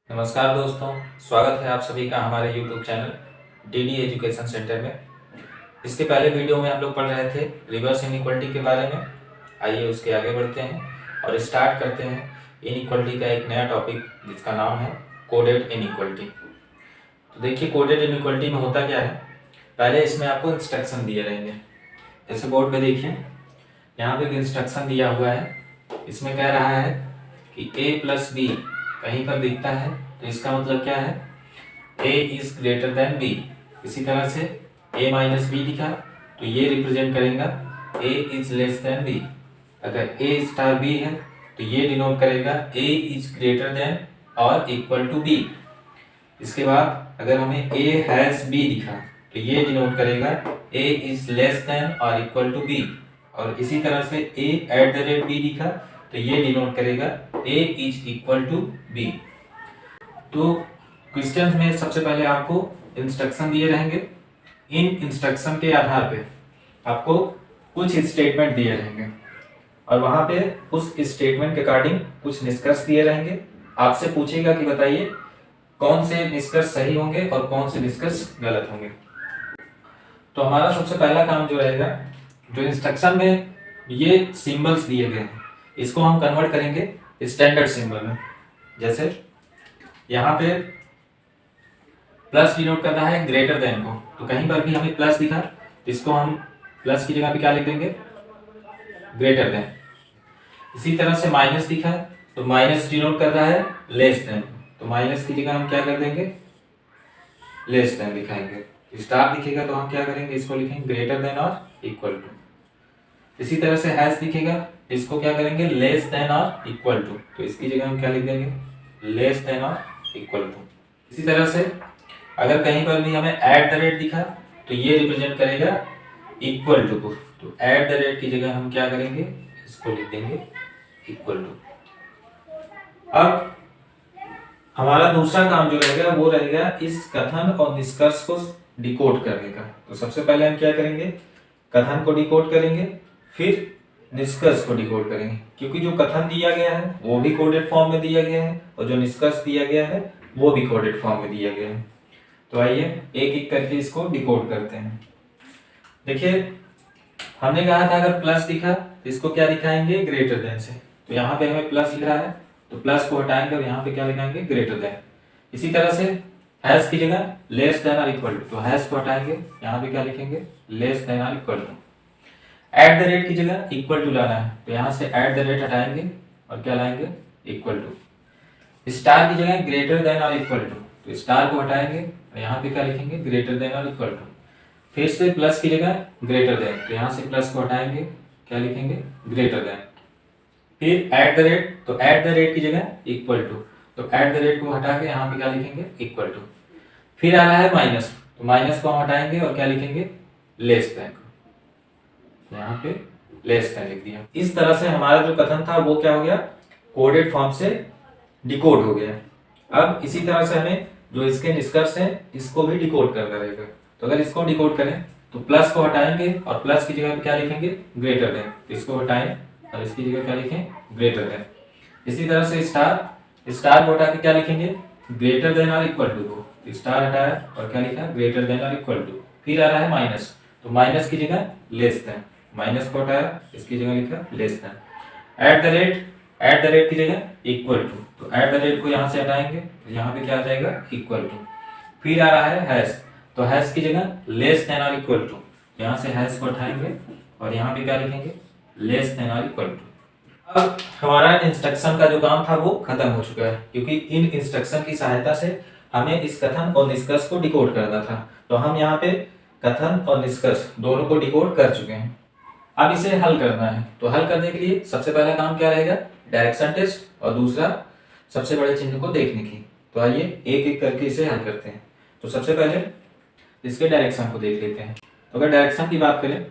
नमस्कार दोस्तों, स्वागत है आप सभी का हमारे YouTube channel DD education centre में। इसके पहले वीडियो में हम लोग पढ़ रहे थे रिवर्स इनइक्वालिटी के बारे में। आइए उसके आगे बढ़ते हैं और स्टार्ट करते हैं इनइक्वालिटी का एक नया टॉपिक जिसका नाम है कोडेड इनइक्वालिटी। तो देखिए कोडेड इनइक्वालिटी में होता क्या है। पहले इसमें आपको इंस्ट्रक्शन दिए रहेंगे। जैसे बोर्ड पे देखिए, यहाँ पे एक इंस्ट्रक्शन दिया हुआ है। इसमें कह रहा है कि a प्लस बी कहीं पर दिखता है तो इसका मतलब क्या है, a is greater than b। इसी तरह से a माइनस बी दिखा तो ये रिप्रेजेंट करेगा a is less then b। अगर a स्टार b है तो ये डिनोट करेगा a इज ग्रेटर देन और इक्वल टू b। इसके बाद अगर हमें a हैज b दिखा तो ये डिनोट करेगा a इज लेस देन और इक्वल टू b। और इसी तरह से a at the rate b दिखा तो ये डिनोट करेगा a is equal to b। तो क्वेश्चन में सबसे पहले आपको इंस्ट्रक्शन दिए रहेंगे। इन इंस्ट्रक्शन के आधार पे आपको कुछ स्टेटमेंट दिए रहेंगे और वहां पे उस स्टेटमेंट के अकॉर्डिंग कुछ निष्कर्ष दिए रहेंगे। आपसे पूछेगा कि बताइए कौन से निष्कर्ष सही होंगे और कौन से निष्कर्ष गलत होंगे। तो हमारा सबसे पहला काम जो रहेगा, जो इंस्ट्रक्शन में ये सिंबल्स दिए गए हैं इसको हम कन्वर्ट करेंगे स्टैंडर्ड सिंबल में। जैसे यहाँ पे प्लस डिनोट कर रहा है ग्रेटर देन को, तो कहीं पर भी हमें प्लस दिखा तो इसको हम प्लस की जगह पे क्या लिख देंगे, ग्रेटर देन। इसी तरह से माइनस दिखा तो माइनस डिनोट कर रहा है लेस देन, तो माइनस की जगह हम क्या कर देंगे, लेस देन दिखाएंगे। स्टार दिखेगा तो हम क्या करेंगे, इसको लिखेंगे ग्रेटर देन और इक्वल टू। इसी तरह से हैश दिखेगा, इसको क्या करेंगे, लेस देन और इक्वल टू, तो इसकी जगह हम क्या लिख देंगे, लेस देन और इक्वल टू। इसी तरह से अगर कहीं पर भी हमें एट द रेट दिखा तो ये रिप्रेजेंट करेगा इक्वल टू को, तो एट द रेट की जगह हम क्या करेंगे, इसको लिख देंगे इक्वल टू। अब हमारा दूसरा काम जो रहेगा वो रहेगा इस कथन और निष्कर्ष को डिकोड करने का। तो सबसे पहले हम क्या करेंगे, कथन को डिकोड करेंगे, फिर निष्कर्ष को डिकोड करेंगे। क्योंकि जो कथन दिया गया है वो भी कोडेड फॉर्म में दिया गया है और जो निष्कर्ष दिया गया है वो भी कोडेड फॉर्म में दिया गया है। तो आइए एक एक करके इसको डिकोड करते हैं। देखिए हमने कहा था अगर प्लस दिखा तो इसको क्या दिखाएंगे, ग्रेटर देन से। तो यहाँ पे हमें प्लस लिखा है तो प्लस को हटाएंगे और यहाँ पे क्या लिखाएंगे, ग्रेटर देन। इसी तरह से हैश की जगह लेस देन और इक्वल टू, तो हैश को हटाएंगे, यहाँ पे क्या लिखेंगे, लेस देन और equal to. At the rate की जगह इक्वल टू लाना है तो यहाँ से एट द रेट हटाएंगे और क्या लाएंगे, इक्वल टू। स्टार की जगह ग्रेटर देन और इक्वल टू, तो स्टार को हटाएंगे और यहाँ पे क्या लिखेंगे, ग्रेटर देन और इक्वल टू। फिर से प्लस की जगह ग्रेटर देन, तो यहाँ से प्लस को हटाएंगे, क्या लिखेंगे, ग्रेटर देन। फिर एट द रेट, तो एट द रेट की जगह इक्वल टू, तो एट द रेट को हटा के यहाँ पे क्या लिखेंगे, इक्वल टू। फिर आ रहा है माइनस, तो माइनस को हम हटाएंगे और क्या लिखेंगे, लेस देन। यहाँ पे लेस देन लिख दिया। इस तरह से हमारा जो कथन था वो क्या हो गया, कोडेड फॉर्म से डिकोड हो गया। अब इसी तरह से हमें जो इसके निष्कर्ष हैं इसको भी डिकोड करना रहेगा। तो अगर इसको डिकोड करें तो प्लस को हटाएंगे और प्लस की जगह क्या लिखेंगे, ग्रेटर देन, इसको हटाएं और इसकी जगह क्या लिखें, ग्रेटर देन। इसी तरह से स्टार को हटा के क्या लिखेंगे, ग्रेटर देन और इक्वल टू को, स्टार हटाया और क्या लिखा, ग्रेटर देन और इक्वल टू। फिर आ रहा है माइनस, तो माइनस की जगह लेस देन, माइनस को हटाया, इसकी जगह लिखा less than. Eight the rate की जगह इक्वल टू, तो एट द रेट को यहाँ से हटाएंगे तो यहाँ पे क्या आ जाएगा, इक्वल टू। फिर आ रहा है हैश, तो हैश की जगह लेस देन और इक्वल टू, यहाँ से हैश को हटाएंगे और यहाँ पे क्या लिखेंगे, लेस देन और इक्वल टू। अब हमारा इंस्ट्रक्शन का जो काम था वो खत्म हो चुका है, क्योंकि इन इंस्ट्रक्शन की सहायता से हमें इस कथन और निष्कर्ष को डिकोड करना था। तो हम यहाँ पे कथन और निष्कर्ष दोनों को डिकोड कर चुके हैं। अब इसे हल करना है, तो हल करने के लिए सबसे पहला काम क्या रहेगा, डायरेक्शन टेस्ट, और दूसरा सबसे बड़े चिन्ह को देखने की। तो आइए एक एक करके इसे हल करते हैं। तो सबसे पहले इसके डायरेक्शन को देख लेते हैं। तो अगर डायरेक्शन की बात करें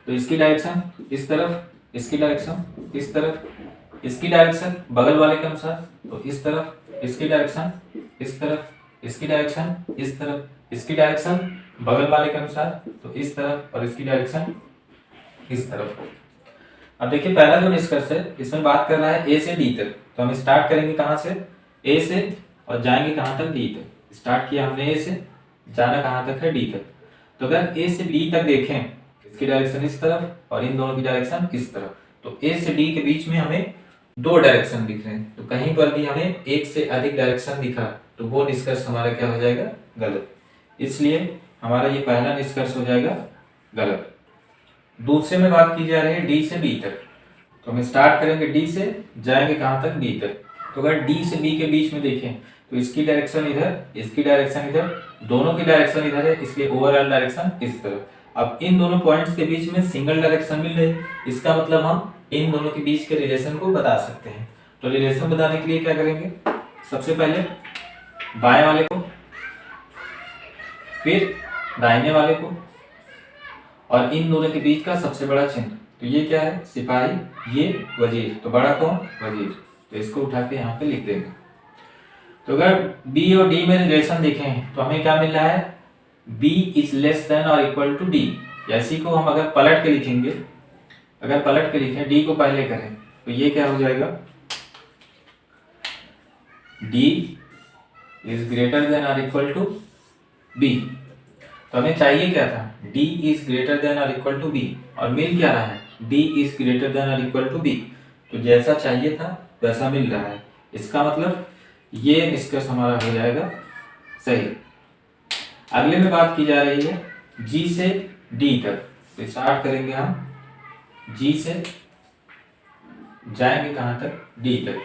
तो इसकी डायरेक्शन इस तरफ, इसकी डायरेक्शन इस तरफ, इसकी डायरेक्शन बगल वाले के अनुसार, तो इस तरफ, इसकी डायरेक्शन इस तरफ, इसकी डायरेक्शन इस तरफ, इसकी डायरेक्शन बगल वाले के अनुसार, तो इस तरफ, और इसकी डायरेक्शन इस तरफ। अब देखिए पहला जो निष्कर्ष है इसमें बात कर रहा है ए से डी तक, तो हम स्टार्ट करेंगे कहाँ से, ए से और जाएंगे कहाँ तक, डी तक। स्टार्ट किया हमने ए से, जाना कहाँ तक है, डी तक। तो अगर ए से बी तक देखें, इसकी डायरेक्शन इस तरफ और इन दोनों की डायरेक्शन इस तरफ, तो ए से डी के बीच में हमें दो डायरेक्शन दिख रहे हैं। तो कहीं पर भी हमें एक से अधिक डायरेक्शन दिखा तो वो निष्कर्ष हमारा क्या हो जाएगा, गलत। इसलिए हमारा ये पहला निष्कर्ष हो जाएगा गलत। दूसरे में बात की जा रही है डी से बी तक, तो हम स्टार्ट करेंगे डी से, जाएंगे कहाँ तक, बी तक। तो अगर डी से बी के बीच में देखें तो इसकी डायरेक्शन इधर, इसकी डायरेक्शन इधर, दोनों की डायरेक्शन इधर है, इसलिए ओवरऑल डायरेक्शन इस तरफ। अब इन दोनों पॉइंट्स के बीच में सिंगल डायरेक्शन मिल रही है, इसका मतलब हम इन दोनों के बीच के रिलेशन को बता सकते हैं। तो रिलेशन बताने के लिए क्या करेंगे, सबसे पहले बाएं वाले को, फिर दाहिने वाले को, और इन दोनों के बीच का सबसे बड़ा चिन्ह। तो ये क्या है, सिपाही, ये वजीर, तो बड़ा कौन, वजीर। तो इसको उठा के यहाँ पे लिख देंगे। तो अगर बी और डी में रिलेशन देखें तो हमें क्या मिल रहा है, बी इज लेस देन और इक्वल टू डी। इसी को हम अगर पलट के लिखेंगे, अगर पलट के लिखें, डी को पहले करें, तो ये क्या हो जाएगा, डी इज ग्रेटर देन और इक्वल टू बी। तो हमें चाहिए क्या था, d इज ग्रेटर देन और इक्वल टू बी, और मिल क्या रहा है, d इज ग्रेटर देन और इक्वल टू बी। तो जैसा चाहिए था वैसा मिल रहा है, इसका मतलब ये निष्कर्ष हमारा हो जाएगा सही। अगले में बात की जा रही है g से d तक। तो स्टार्ट करेंगे हम g से, जाएंगे कहाँ तक, d तक।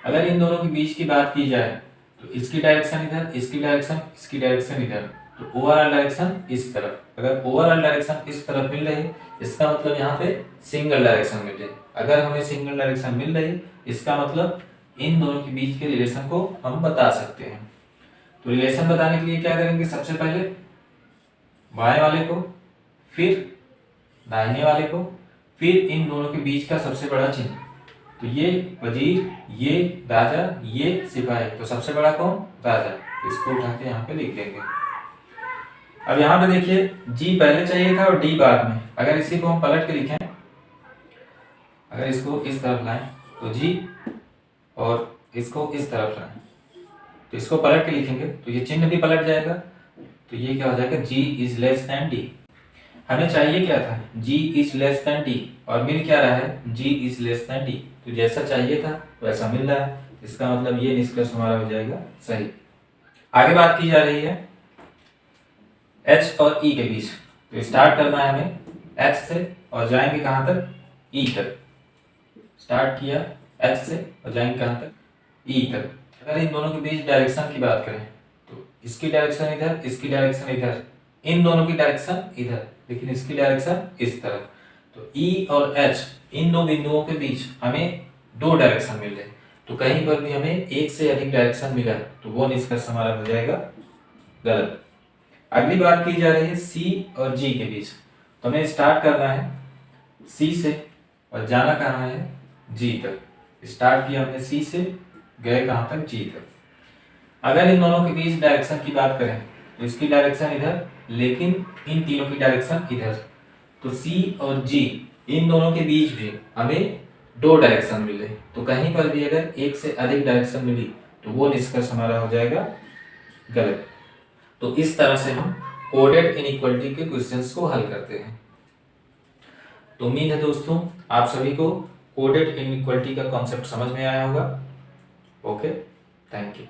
अगर इन दोनों के बीच की बात की जाए तो इसकी डायरेक्शन इधर, इसकी डायरेक्शन, इसकी डायरेक्शन इधर, तो ओवरऑल डायरेक्शन इस तरफ। अगर ओवरऑल डायरेक्शन इस तरफ मिल रही है, इसका मतलब यहाँ पे सिंगल डायरेक्शन मिल रही है। अगर हमें सिंगल डायरेक्शन मिल रही है, इसका मतलब इन दोनों के बीच के रिलेशन को हम बता सकते हैं। तो रिलेशन बताने के लिए क्या करेंगे, सबसे पहले बाएं वाले को, फिर दाहिने वाले को, फिर इन दोनों के बीच का सबसे बड़ा चिन्ह। तो ये वजीर, ये राजा, ये सिपाही, तो सबसे बड़ा कौन, राजा। इसको उठा के यहाँ पे लिख देंगे। अब यहाँ पे देखिए जी पहले चाहिए था और डी बाद में। अगर इसी को हम पलट के लिखें, अगर इसको इस तरफ लाएं तो जी, और इसको इस तरफ लाएं तो इसको पलट के लिखेंगे तो ये चिन्ह भी पलट जाएगा। तो ये क्या हो जाएगा, जी इज लेस देन डी। हमें चाहिए क्या था, जी इज लेस देन डी, और मिल क्या रहा है, जी इज लेस देन डी। तो जैसा चाहिए था वैसा मिल रहा है, इसका मतलब ये निष्कर्ष हमारा हो जाएगा सही। आगे बात की जा रही है H और E के बीच। तो स्टार्ट करना है हमें H से और जाएंगे कहाँ तक, E तक। स्टार्ट किया H से और जाएंगे कहाँ तक, E तक। अगर इन दोनों के बीच डायरेक्शन की बात करें तो इसकी डायरेक्शन इधर, इसकी डायरेक्शन इधर, इन दोनों की डायरेक्शन इधर, लेकिन इसकी डायरेक्शन इस तरफ। तो E और H इन दो बिंदुओं के बीच हमें दो डायरेक्शन मिल रहे, तो कहीं पर भी हमें एक से अधिक डायरेक्शन मिला तो वो निष्कर्ष हमारा हो जाएगा गलत। अगली बात की जा रही है C और G के बीच। तो हमें स्टार्ट करना है C से और जाना कहाँ है, G तक। स्टार्ट किया हमने C से, गए कहाँ तक, G तक। अगर इन दोनों के बीच डायरेक्शन की बात करें तो इसकी डायरेक्शन इधर, लेकिन इन तीनों की डायरेक्शन इधर। तो C और G इन दोनों के बीच भी हमें दो डायरेक्शन मिले, तो कहीं पर भी अगर एक से अधिक डायरेक्शन मिली तो वो निष्कर्ष हमारा हो जाएगा गलत। तो इस तरह से हम कोडेड इनइक्वालिटी के क्वेश्चंस को हल करते हैं। तो उम्मीद है दोस्तों आप सभी को कोडेड इनइक्वालिटी का कॉन्सेप्ट समझ में आया होगा। Okay, thank you.